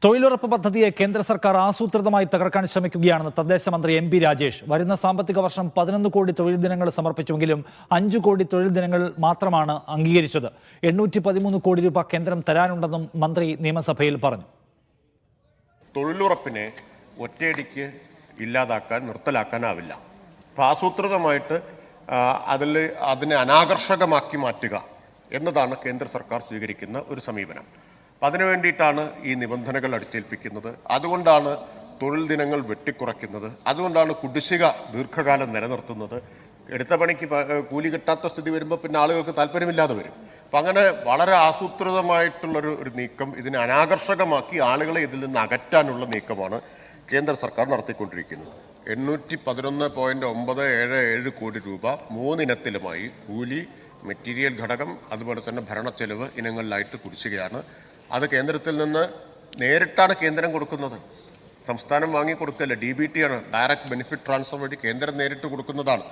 തൊഴിലുറപ്പ് പദ്ധതിയെ കേന്ദ്ര സർക്കാർ ആസൂത്രിതമായി തകർക്കാൻ ശ്രമിക്കുകയാണെന്ന് തദ്ദേശ മന്ത്രി എം.പി. രാജേഷ്. വരുന്ന സാമ്പത്തിക വർഷം 11 കോടി തൊഴിൽ ദിനങ്ങൾ സമർപ്പിച്ചുവെങ്കിലും 5 കോടി തൊഴിൽ ദിനങ്ങൾ മാത്രമാണ് അംഗീകരിച്ചത്. 813 കോടി രൂപ കേന്ദ്രം തരാനുണ്ടെന്നും മന്ത്രി നിയമസഭയിൽ പറഞ്ഞു. തൊഴിലുറപ്പിനെ ഒറ്റയടിക്ക് ഇല്ലാതാക്കാൻ നിർത്തലാക്കാനാവില്ല. ആസൂത്രിതമായിട്ട് അതിനെ അനാകർഷകമാക്കി മാറ്റുക എന്നതാണ് കേന്ദ്ര സർക്കാർ സ്വീകരിക്കുന്ന ഒരു സമീപനം. അതിനു വേണ്ടിയിട്ടാണ് ഈ നിബന്ധനകൾ അടിച്ചേൽപ്പിക്കുന്നത്. അതുകൊണ്ടാണ് തൊഴിൽ ദിനങ്ങൾ വെട്ടിക്കുറയ്ക്കുന്നത്. അതുകൊണ്ടാണ് കുടിശ്ശിക ദീർഘകാലം നിലനിർത്തുന്നത്. എടുത്ത പണിക്ക് കൂലി കിട്ടാത്ത സ്ഥിതി വരുമ്പോൾ പിന്നെ ആളുകൾക്ക് താല്പര്യമില്ലാതെ വരും. അപ്പം അങ്ങനെ വളരെ ആസൂത്രിതമായിട്ടുള്ളൊരു നീക്കം, ഇതിനെ അനാകർഷകമാക്കി ആളുകളെ ഇതിൽ നിന്ന് അകറ്റാനുള്ള നീക്കമാണ് കേന്ദ്ര സർക്കാർ നടത്തിക്കൊണ്ടിരിക്കുന്നത്. 811.977 കോടി രൂപ 3 ഇനത്തിലുമായി കൂലി, മെറ്റീരിയൽ ഘടകം, അതുപോലെ തന്നെ ഭരണച്ചെലവ് ഇനങ്ങളിലായിട്ട് കുടിശ്ശികയാണ്. അത് കേന്ദ്രത്തിൽ നിന്ന് നേരിട്ടാണ് കേന്ദ്രം കൊടുക്കുന്നത്. സംസ്ഥാനം വാങ്ങിക്കൊടുക്കല്ല, DBT ആണ്, ഡയറക്റ്റ് ബെനിഫിറ്റ് ട്രാൻസ്ഫർ വഴി കേന്ദ്രം നേരിട്ട് കൊടുക്കുന്നതാണ്.